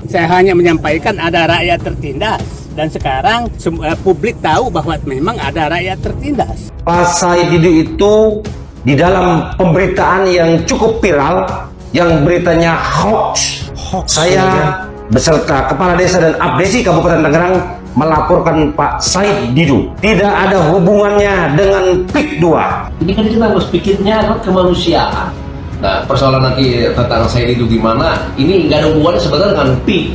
Saya hanya menyampaikan ada rakyat tertindas. Dan sekarang publik tahu bahwa memang ada rakyat tertindas. Pak Said Didu itu di dalam pemberitaan yang cukup viral, yang beritanya hoax, saya beserta Kepala Desa dan Abdesi Kabupaten Tangerang melaporkan Pak Said Didu. Tidak ada hubungannya dengan PIK 2. Ini kan kita harus pikirnya adalah kemanusiaan. Nah, persoalan nanti tentang Said Didu gimana, ini nggak ada hubungannya sebenarnya dengan PIK.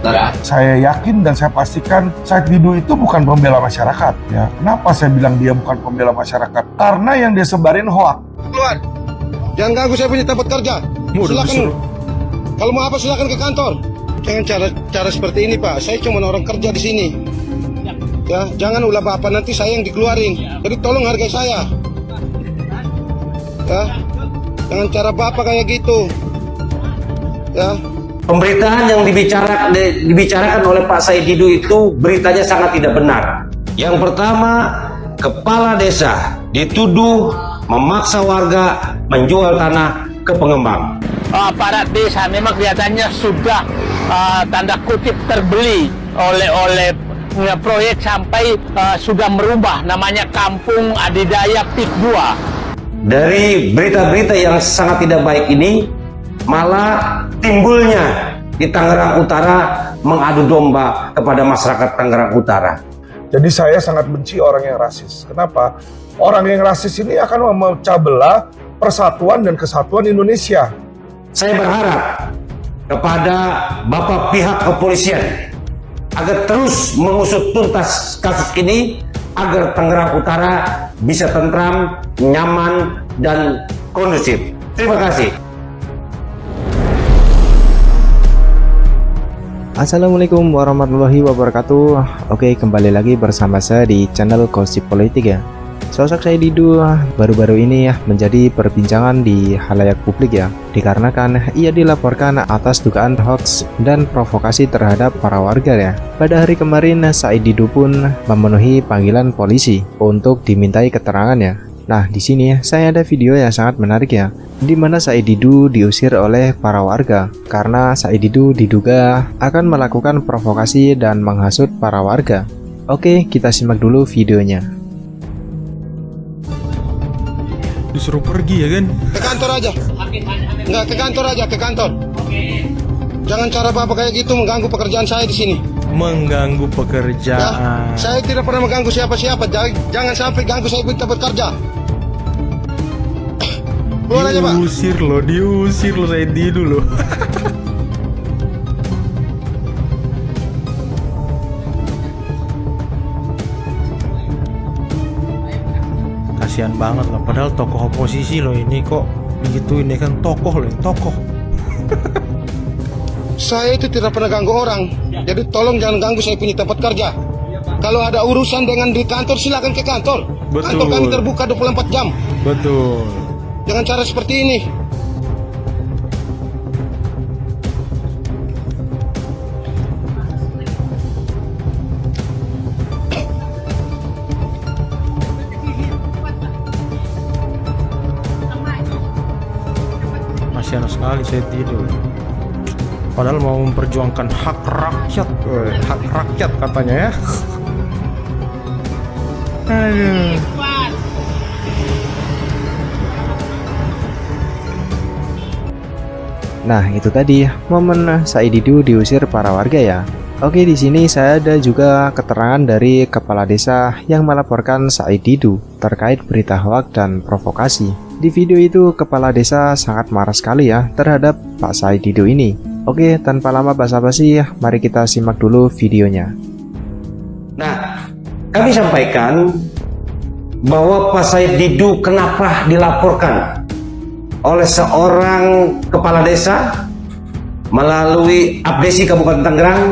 Nah, saya yakin dan saya pastikan Said Didu itu bukan pembela masyarakat. Ya, kenapa saya bilang dia bukan pembela masyarakat? Karena yang dia sebarin hoak. Keluar, jangan ganggu saya punya tempat kerja. Silakan. Kalau mau apa silakan ke kantor. Jangan cara seperti ini, Pak. Saya cuma orang kerja di sini. Ya, jangan ulah bapak nanti saya yang dikeluarin. Jadi tolong hargai saya. Ya, jangan cara bapak kayak gitu. Ya. Pemberitaan yang dibicarakan oleh Pak Said Didu itu beritanya sangat tidak benar. Yang pertama, kepala desa dituduh memaksa warga menjual tanah ke pengembang. Aparat desa memang kelihatannya sudah tanda kutip terbeli oleh proyek sampai sudah merubah namanya Kampung Adidaya PIK 2. Dari berita-berita yang sangat tidak baik ini, malah timbulnya di Tangerang Utara mengadu domba kepada masyarakat Tangerang Utara. Jadi saya sangat benci orang yang rasis. Kenapa? Orang yang rasis ini akan memecah belah persatuan dan kesatuan Indonesia. Saya berharap kepada Bapak pihak kepolisian agar terus mengusut tuntas kasus ini agar Tangerang Utara bisa tentram, nyaman, dan kondusif. Terima kasih. Assalamualaikum warahmatullahi wabarakatuh. Oke, kembali lagi bersama saya di channel Gosip Politik ya. Sosok Said Didu baru-baru ini menjadi perbincangan di khalayak publik ya, dikarenakan ia dilaporkan atas dugaan hoax dan provokasi terhadap para warga ya. Pada hari kemarin Said Didu pun memenuhi panggilan polisi untuk dimintai keterangan ya. Nah, di sini saya ada video yang sangat menarik ya, di mana Said Didu diusir oleh para warga karena Said Didu diduga akan melakukan provokasi dan menghasut para warga. Oke, kita simak dulu videonya. Disuruh pergi ya kan? Ke kantor aja. Enggak, ke kantor aja, ke kantor. Jangan cara bapak kayak gitu mengganggu pekerjaan saya di sini. Mengganggu Ya, pekerjaan. saya tidak pernah mengganggu siapa-siapa. Jangan sampai ganggu saya punya tempat kerja. Keluar aja, Pak. Diusir lo Said Didu loh. Kasihan banget lah, padahal tokoh oposisi loh ini kok begitu, ini kan tokoh loh, tokoh. Saya itu tidak pernah ganggu orang. Jadi tolong jangan ganggu saya punya tempat kerja. Kalau ada urusan dengan di kantor silakan ke kantor. Betul. Kantor kami terbuka 24 jam. Betul. Jangan cara seperti ini. Kasihan sekali Said Didu. Padahal mau memperjuangkan hak rakyat katanya ya. Aduh. Nah, itu tadi momen Said Didu diusir para warga ya. Oke, di sini saya ada juga keterangan dari kepala desa yang melaporkan Said Didu terkait berita hoax dan provokasi. Di video itu kepala desa sangat marah sekali ya terhadap Pak Said Didu ini. Oke, tanpa lama basa-basi, mari kita simak dulu videonya. Nah, kami sampaikan bahwa Pak Said Didu kenapa dilaporkan oleh seorang kepala desa melalui Abdesi Kabupaten Tangerang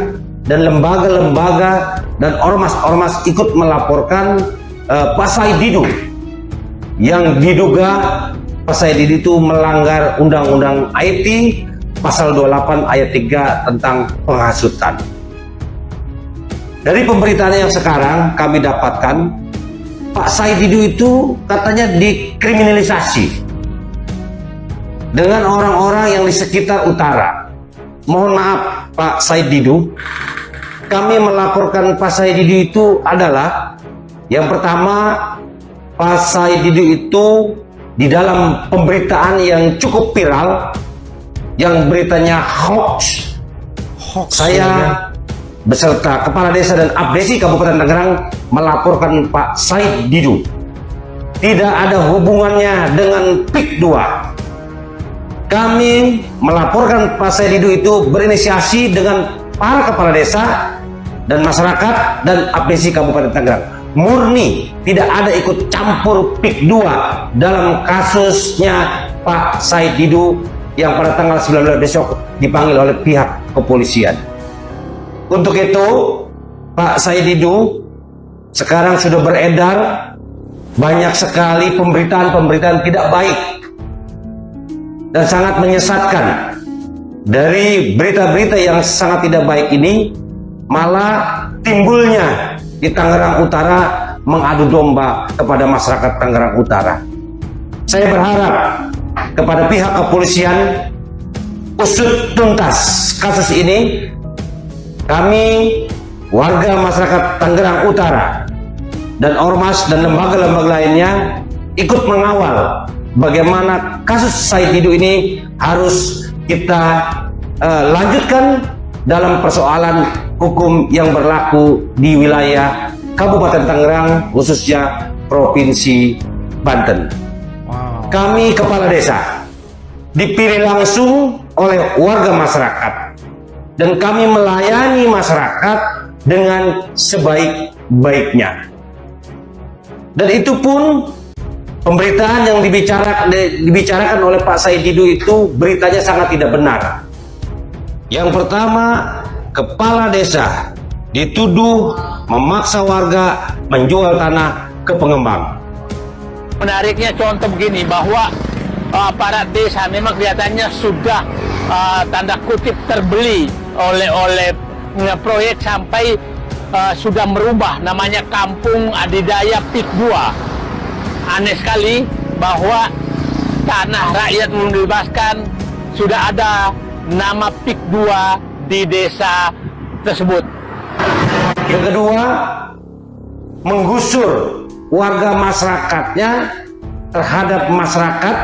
dan lembaga-lembaga dan ormas-ormas ikut melaporkan Pak Said Didu yang diduga Pak Said Didu itu melanggar Undang-Undang IT Pasal 28 ayat 3 tentang penghasutan. Dari pemberitaan yang sekarang kami dapatkan, Pak Said Didu itu katanya dikriminalisasi dengan orang-orang yang di sekitar utara. Mohon maaf, Pak Said Didu. Kami melaporkan Pak Said Didu itu adalah yang pertama, Pak Said Didu itu di dalam pemberitaan yang cukup viral, yang beritanya hoax. Saya beserta Kepala Desa dan Abdesi Kabupaten Tangerang melaporkan Pak Said Didu tidak ada hubungannya dengan PIK 2. Kami melaporkan Pak Said Didu itu berinisiasi dengan para kepala desa dan masyarakat dan Abdesi Kabupaten Tangerang. Murni tidak ada ikut campur PIK 2 dalam kasusnya Pak Said Didu yang pada tanggal 19 besok dipanggil oleh pihak kepolisian. Untuk itu, Pak Said Didu sekarang sudah beredar banyak sekali pemberitaan-pemberitaan tidak baik dan sangat menyesatkan. Dari berita-berita yang sangat tidak baik ini, malah timbulnya di Tangerang Utara mengadu domba kepada masyarakat Tangerang Utara. Saya berharap kepada pihak kepolisian usut tuntas kasus ini. Kami warga masyarakat Tangerang Utara dan ormas dan lembaga-lembaga lainnya ikut mengawal bagaimana kasus Said Didu ini harus kita lanjutkan dalam persoalan hukum yang berlaku di wilayah Kabupaten Tangerang, khususnya Provinsi Banten. Kami kepala desa dipilih langsung oleh warga masyarakat dan kami melayani masyarakat dengan sebaik-baiknya. Dan itu pun pemberitaan yang dibicarakan oleh Pak Said Didu itu beritanya sangat tidak benar. Yang pertama, kepala desa dituduh memaksa warga menjual tanah ke pengembang. Menariknya contoh begini, bahwa para desa memang kelihatannya sudah tanda kutip terbeli oleh proyek sampai sudah merubah namanya Kampung Adidaya PIK 2. Aneh sekali bahwa tanah rakyat belum dibebaskan, sudah ada nama PIK 2 di desa tersebut. Yang kedua, menggusur warga masyarakatnya terhadap masyarakat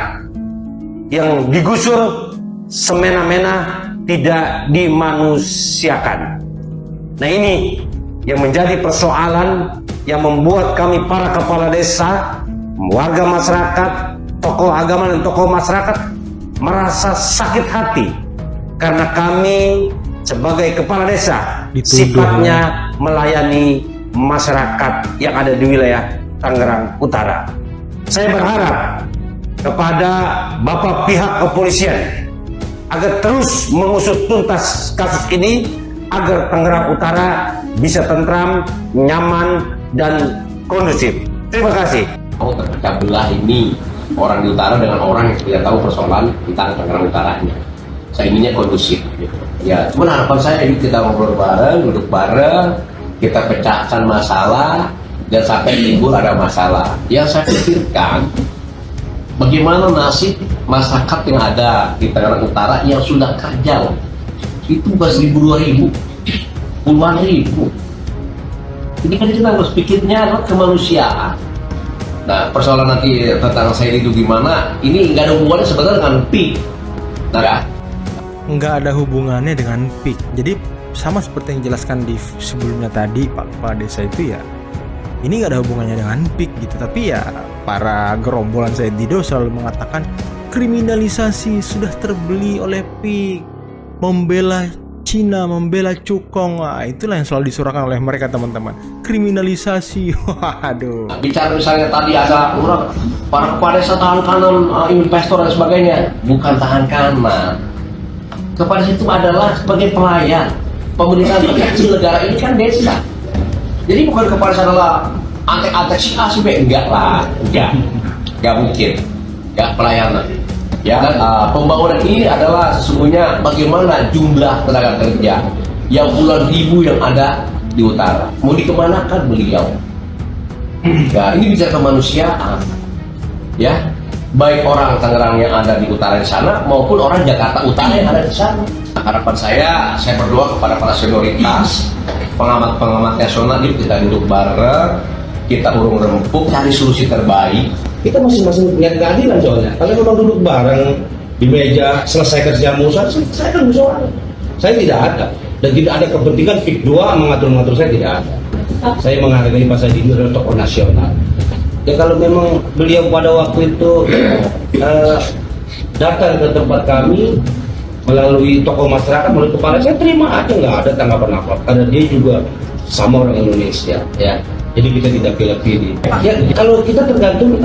yang digusur semena-mena, tidak dimanusiakan. Nah, ini yang menjadi persoalan yang membuat kami para kepala desa, warga masyarakat, tokoh agama dan tokoh masyarakat merasa sakit hati karena kami sebagai kepala desa sifatnya melayani masyarakat yang ada di wilayah Tangerang Utara. Saya berharap kepada Bapak pihak kepolisian agar terus mengusut tuntas kasus ini agar Tangerang Utara bisa tentram, nyaman, dan kondusif. Terima kasih. Terpecah belah ini orang di utara dengan orang yang tidak tahu persoalan tentang Tangerang Utaranya. Saya inginnya kondusif. Gitu. Ya, cuman harapan saya ini kita ngobrol bareng, duduk bareng, kita pecahkan masalah, dan sampai timbul ada masalah. Yang saya pikirkan, bagaimana nasib masyarakat yang ada di Tangerang Utara yang sudah kerja, itu bukan 1.000, 2.000, puluhan ribu. Ini kan kita harus pikirnya adalah kemanusiaan. Nah, persoalan nanti tentang saya itu gimana, ini nggak ada hubungannya sebenarnya dengan PIK. Nah, nggak ada hubungannya dengan PIK. Jadi sama seperti yang dijelaskan di sebelumnya tadi Pak Kepala Desa itu ya, ini nggak ada hubungannya dengan PIK gitu. Tapi ya para gerombolan Said Didu selalu mengatakan kriminalisasi sudah terbeli oleh PIK, membela Cina, membela Cukong. Nah, itulah yang selalu disuarakan oleh mereka, teman-teman. Kriminalisasi. Waduh. Bicara misalnya tadi ada orang para kepala desa tahan kanan, investor dan sebagainya, bukan tahan kanan. Kepala desa itu adalah sebagai pelayan. Pemerintahan terkecil negara ini kan desa. Jadi bukan kepala desa adalah antek-antek si A si B, enggak lah, enggak mungkin, enggak pelayanan. Ya, pembangunan ini adalah sesungguhnya bagaimana jumlah tenaga kerja yang puluhan ribu yang ada di utara mau dikemanakan beliau. Ya, ini bicara kemanusiaan, ya. baik orang Tangerang yang ada di utara di sana maupun orang Jakarta Utara yang ada di sana. Nah, harapan saya berdoa kepada para senioritas, pengamat-pengamat nasional, yuk kita duduk bareng, kita urung rempuk, cari solusi terbaik. Kita masing-masing punya keadilan soalnya. Kalau memang duduk bareng di meja, selesai kerja musyawarah, selesaikan musyawarah. Saya tidak ada, dan tidak ada kepentingan PIK 2 mengatur-ngatur, saya tidak ada. Saya menghargai Pak Said Didu adalah tokoh nasional. Ya kalau memang beliau pada waktu itu datang ke tempat kami melalui tokoh masyarakat, melalui kepala, saya terima aja, nggak ada tanggapan apa, karena dia juga sama orang Indonesia, ya. Jadi kita tidak pilih-pilih. Ya kalau kita tergantung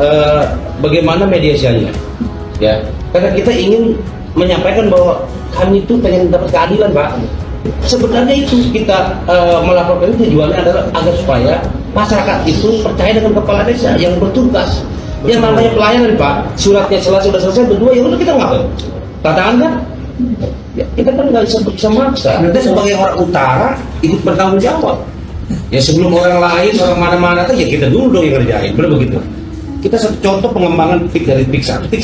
bagaimana mediasinya, ya. Karena kita ingin menyampaikan bahwa kami itu pengen dapat keadilan, Pak. Sebenarnya itu kita melaporkan itu tujuannya adalah agar supaya masyarakat itu percaya dengan kepala desa yang bertugas. Yang namanya pelayanan, Pak, suratnya sudah selesai berdua, ya udah kita ngapain? Tantangan kan? Ya, kita kan nggak bisa maksa. Kita sebagai orang utara ikut bertanggung jawab. Ya sebelum orang lain, orang mana-mana ya kita dulu dong yang ngerjain, benar begitu. Kita satu contoh pengembangan PIK dari PIK 1. PIK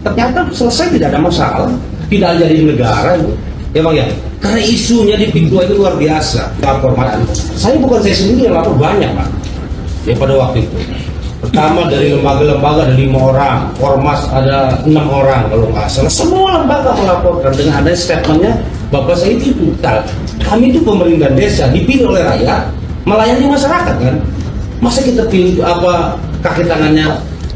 1 ternyata selesai, tidak ada masalah, tidak jadi negara itu. Ya Bang ya, karena isunya di PIK 2 itu luar biasa. Laporan. Saya sendiri yang lapor banyak, Pak. Ya pada waktu itu. Pertama dari lembaga-lembaga ada 5 orang, Ormas ada 6 orang kalau nggak salah. Semua lembaga melaporkan dengan ada statementnya Bapak saya itu kami itu pemerintah desa dipilih oleh rakyat melayani masyarakat kan. Masa kita pilih apa kaki tangannya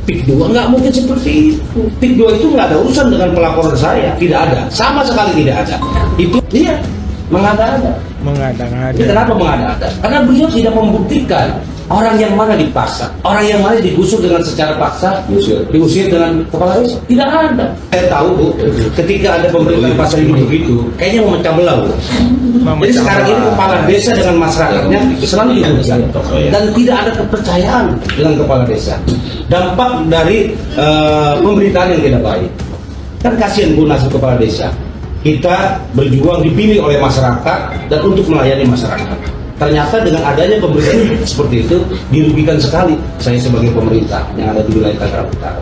PIK 2? Nggak mungkin seperti itu. PIK 2 itu nggak ada urusan dengan pelaporan saya, tidak ada, sama sekali tidak ada. Itu dia mengada-ada. Mengada-ngada. Kenapa mengada-ada? Karena beliau tidak membuktikan orang yang mana dipaksa, orang yang mana digusur dengan secara paksa, diusir dengan kepala desa. Tidak ada. Saya tahu Bu, ketika ada pemerintahan pasal ini begitu, kayaknya memecah belah Bu. Jadi sekarang ini kepala desa dengan masyarakatnya selalu dirugikan dan tidak ada kepercayaan dengan kepala desa. Dampak dari pemerintahan yang tidak baik. Kan kasihan Bu nasib kepala desa. Kita berjuang dipilih oleh masyarakat dan untuk melayani masyarakat. Ternyata dengan adanya pemerintahan seperti itu dirugikan sekali saya sebagai pemerintah yang ada di wilayah Tangerang Utara.